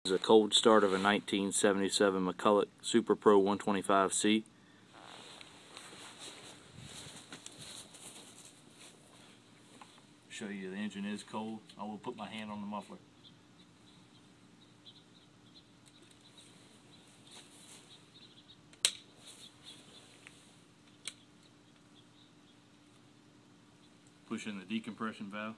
This is a cold start of a 1977 McCulloch Super Pro 125C. Show you the engine is cold. I will put my hand on the muffler. Push in the decompression valve.